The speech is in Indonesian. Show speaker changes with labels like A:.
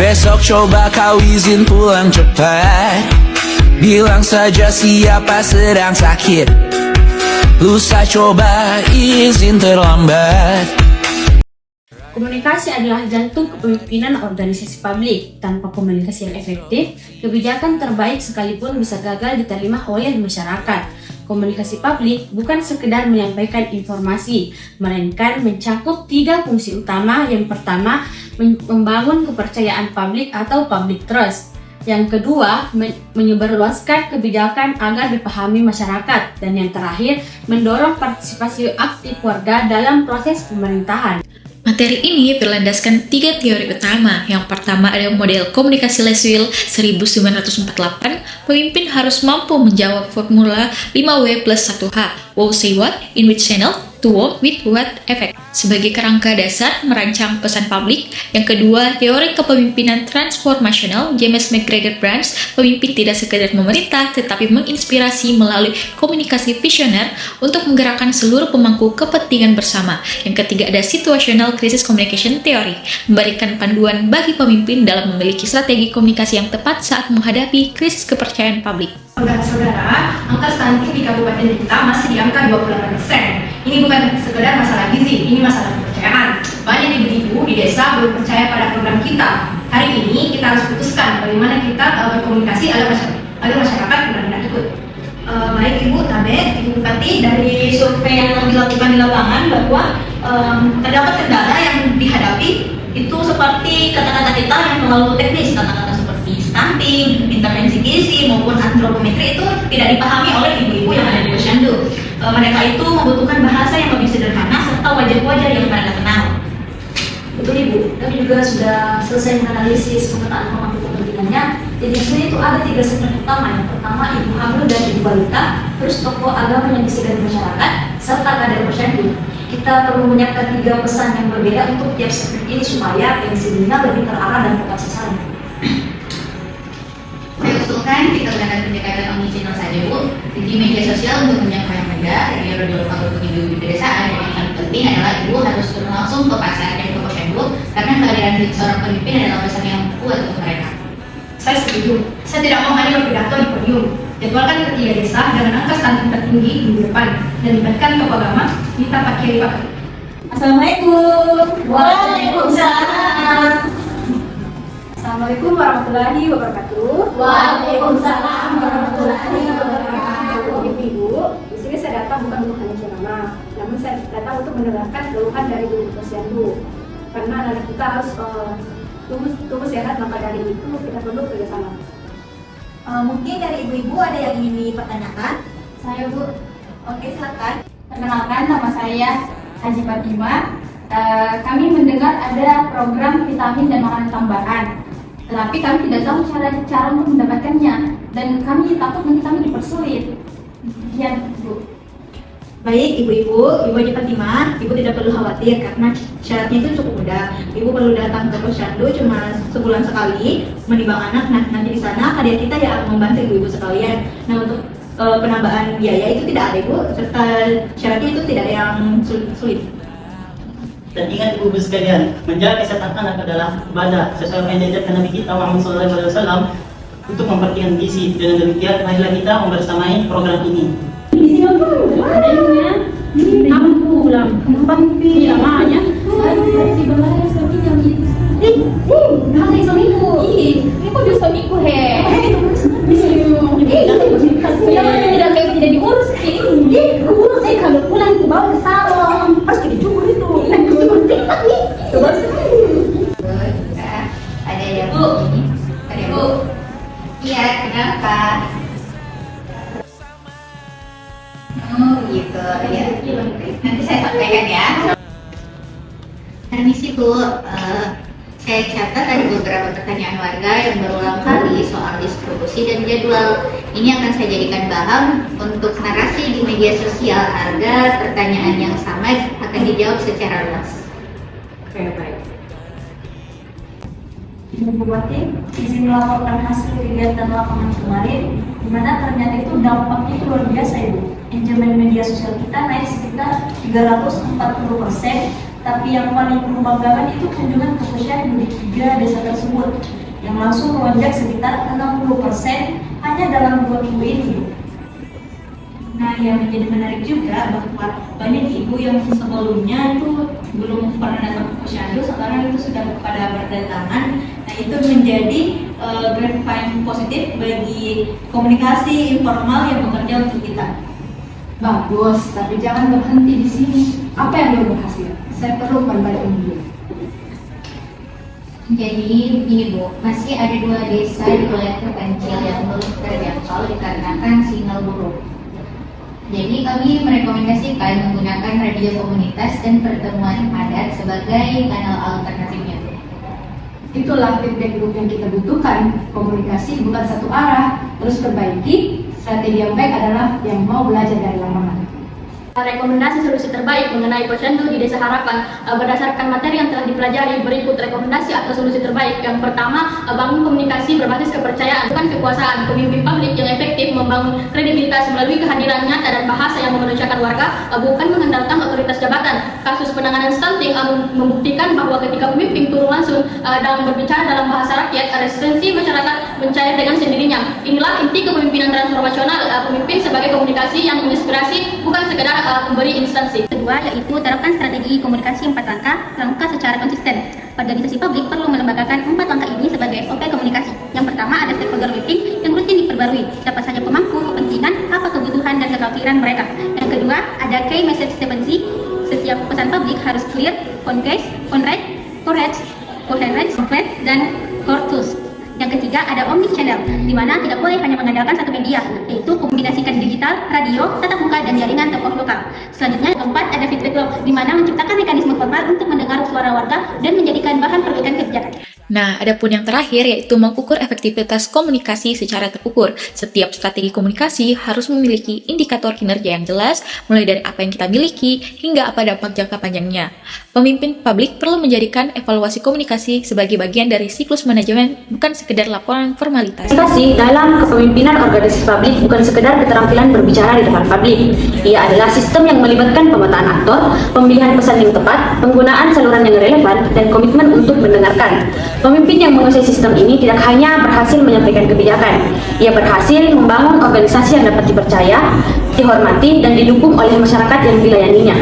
A: Besok coba kau izin pulang cepat. Bilang saja siapa sedang sakit. Lusa coba izin terlambat.
B: Komunikasi adalah jantung kepemimpinan organisasi publik. Tanpa komunikasi yang efektif, kebijakan terbaik sekalipun bisa gagal diterima oleh masyarakat. Komunikasi publik bukan sekedar menyampaikan informasi, melainkan mencakup 3 fungsi utama. Yang pertama, membangun kepercayaan publik atau public trust. Yang kedua, menyebarluaskan kebijakan agar dipahami masyarakat. Dan yang terakhir, mendorong partisipasi aktif warga dalam proses pemerintahan.
C: Materi ini berlandaskan 3 teori utama. Yang pertama ada model komunikasi Lasswell 1948. Pemimpin harus mampu menjawab formula 5W+1H. Wow say what, in which channel, to whom, with what effect. Sebagai kerangka dasar merancang pesan publik. Yang kedua, teori kepemimpinan transformasional James McGregor Branch. Pemimpin tidak sekedar memerintah, tetapi menginspirasi melalui komunikasi visioner untuk menggerakkan seluruh pemangku kepentingan bersama. Yang ketiga ada situational crisis communication theory, memberikan panduan bagi pemimpin dalam memiliki strategi komunikasi yang tepat saat menghadapi krisis kepercayaan publik.
D: Saudara-saudara, angka stunting di kabupaten kita masih di angka 28%. Ini bukan sekedar masalah gizi, ini masalah kepercayaan. Banyak ibu-ibu di desa belum percaya pada program kita. Hari ini kita harus putuskan bagaimana kita berkomunikasi agar masyarakat benar-benar ikut. Baik Ibu Tabe, Ibu Bupati, dari survei yang dilakukan di lapangan bahwa terdapat kendala yang dihadapi itu seperti kata-kata kita yang terlalu teknis, kata-kata seperti stunting, intervensi gizi maupun antropometri itu tidak dipahami oleh ibu-ibu yang ada di posyandu. Mereka itu membutuhkan bahasa yang lebih sederhana serta wajah-wajah yang mereka kenal.
E: Betul Ibu, kami juga sudah selesai menganalisis pemetaan pemangku kepentingannya. Jadi di sini itu ada 3 segmen utama. Yang pertama ibu hamil dan ibu balita, terus tokoh agama yang disegani masyarakat, serta kader posyandu. Kita perlu menyiapkan 3 pesan yang berbeda untuk tiap segmen ini supaya pensiunnya lebih terarah dan tepat sasaran.
F: Saya usulkan kita gunakan pendekatan omnichannel saja Bu, di media sosial untuk menyampaikan benda, radio lokal untuk ibu-ibu pedesaan. Yang paling penting adalah ibu harus turun langsung ke pasar dan ke posyandu karena kehadiran seorang pemimpin adalah pesan yang kuat untuk mereka.
D: Saya setuju. Saya tidak mau hanya berpidato di podium. Jadwalkan ke 3 desa dengan angka stunting tertinggi minggu depan dan libatkan tokoh agama, minta Pak Kiai Pak.
E: Assalamualaikum.
D: Waalaikumsalam. Assalamualaikum warahmatullahi wabarakatuh.
E: Waalaikumsalam warahmatullahi wabarakatuh.
D: Ibu, di sini saya datang bukan untuk hanya ceramah, namun saya datang untuk mendengarkan keluhan dari ibu posyandu. Karena anak kita harus tumbuh sehat, maka dari itu kita perlu kerjasama.
G: Mungkin dari ibu-ibu ada yang ingin dipertanyakan?
H: Saya Bu.
G: Oke, silakan.
H: Perkenalkan, nama saya Haji Fatima. Kami mendengar ada program vitamin dan makanan tambahan, tetapi kami tidak tahu cara untuk mendapatkannya dan kami takut nanti kami dipersulit. Sekian Bu.
G: Baik, ibu-ibu, Ibu Haji Fatimah, ibu tidak perlu khawatir karena syaratnya itu cukup mudah. Ibu perlu datang ke posyandu cuma sebulan sekali, menimbang anak. Nah, nanti di sana hadiah kita yang akan membantu ibu-ibu sekalian. Nah, untuk penambahan biaya itu tidak ada Ibu, serta syaratnya itu tidak ada yang sulit.
I: Dan ingat ibu-ibu sekalian, menjaga kesehatan anak adalah ibadah sesuai yang diajarkan Nabi kita Muhammad SAW untuk memperhatikan gizi. Dengan demikian, marilah kita membersamai program ini.
H: Tidak diurus kalau pulang itu bawa ke salon harus dicukur itu.
F: Ada ya Bu? Ada Bu? Iya, kenapa? Oh gitu, ya. Nanti saya sampaikan ya. Permisi Bu, saya catat ada beberapa pertanyaan warga yang berulang kali soal distribusi dan jadwal. Ini akan saya jadikan bahan untuk narasi di media sosial agar pertanyaan yang sama akan dijawab secara luas.
D: Oke, baik.
E: Ibu Bupati, izin melaporkan hasil kegiatan lapangan kemarin, di mana ternyata itu dampaknya itu luar biasa Ibu. Engagement media sosial kita naik sekitar 340%, tapi yang paling membanggakan itu kunjungan ke posyandu di 3 desa tersebut. tersebut yang langsung melonjak sekitar 60% hanya dalam 2 minggu ini. Nah, yang menjadi menarik juga bahwa banyak ibu yang sebelumnya itu belum pernah datang ke posyandu, sekarang itu sudah pada berdatangan. Nah, itu menjadi grapevine positif bagi komunikasi informal yang bekerja untuk kita.
H: Bagus, tapi jangan berhenti di sini. Apa yang belum berhasil? Saya perlukan balik ini.
F: Jadi begini Bu, masih ada 2 desa di wilayah terpencil yang belum terjangkau dikarenakan sinyal buruk. Jadi kami merekomendasikan menggunakan radio komunitas dan pertemuan padat sebagai kanal alternatifnya.
H: Itulah feedback group yang kita butuhkan. Komunikasi bukan satu arah, terus perbaiki. Strategi yang baik adalah yang mau belajar dari lama-lama.
B: Rekomendasi solusi terbaik mengenai posyandu di Desa Harapan berdasarkan materi yang telah dipelajari, berikut rekomendasi atau solusi terbaik. Yang pertama, bangun komunikasi berbasis kepercayaan, bukan kekuasaan. Pemimpin publik yang efektif membangun kredibilitas melalui kehadiran nyata dan bahasa yang memanusiakan warga, bukan mengandalkan otoritas jabatan. Kasus penanganan stunting membuktikan bahwa ketika pemimpin turun langsung dalam berbicara dalam bahasa rakyat, resistensi masyarakat mencair dengan sendirinya. Inilah inti kepemimpinan transformasional, pemimpin sebagai komunikasi yang menginspirasi, bukan sekedar pemberi instansi.
J: Kedua, yaitu terapkan strategi komunikasi 4 langkah secara konsisten. Organisasi publik perlu melembagakan 4 langkah ini sebagai SOP komunikasi. Yang pertama, ada stakeholder meeting yang rutin diperbarui. Siapa saja pemangku kepentingan, apa kebutuhan dan kekhawatiran mereka. Yang kedua, ada key message sequency. Setiap pesan publik harus clear, concise, coherent, dan courteous. Yang ketiga, ada omni-channel, di mana tidak boleh hanya mengandalkan satu media, yaitu kombinasikan digital, radio, tatap muka, dan jaringan tokoh lokal. Selanjutnya, keempat, ada feedback loop, di mana menciptakan mekanisme formal untuk mendengar suara warga dan menjadikan bahan perbaikan kebijakan.
C: Nah, adapun yang terakhir yaitu mengukur efektivitas komunikasi secara terukur. Setiap strategi komunikasi harus memiliki indikator kinerja yang jelas, mulai dari apa yang kita miliki hingga apa dampak jangka panjangnya. Pemimpin publik perlu menjadikan evaluasi komunikasi sebagai bagian dari siklus manajemen, bukan sekedar laporan formalitas.
B: Komunikasi dalam kepemimpinan organisasi publik bukan sekedar keterampilan berbicara di depan publik. Ia adalah sistem yang melibatkan pemetaan aktor, pemilihan pesan yang tepat, penggunaan saluran yang relevan, dan komitmen untuk mendengarkan. Pemimpin yang menguasai sistem ini tidak hanya berhasil menyampaikan kebijakan, ia berhasil membangun organisasi yang dapat dipercaya, dihormati, dan didukung oleh masyarakat yang dilayaninya.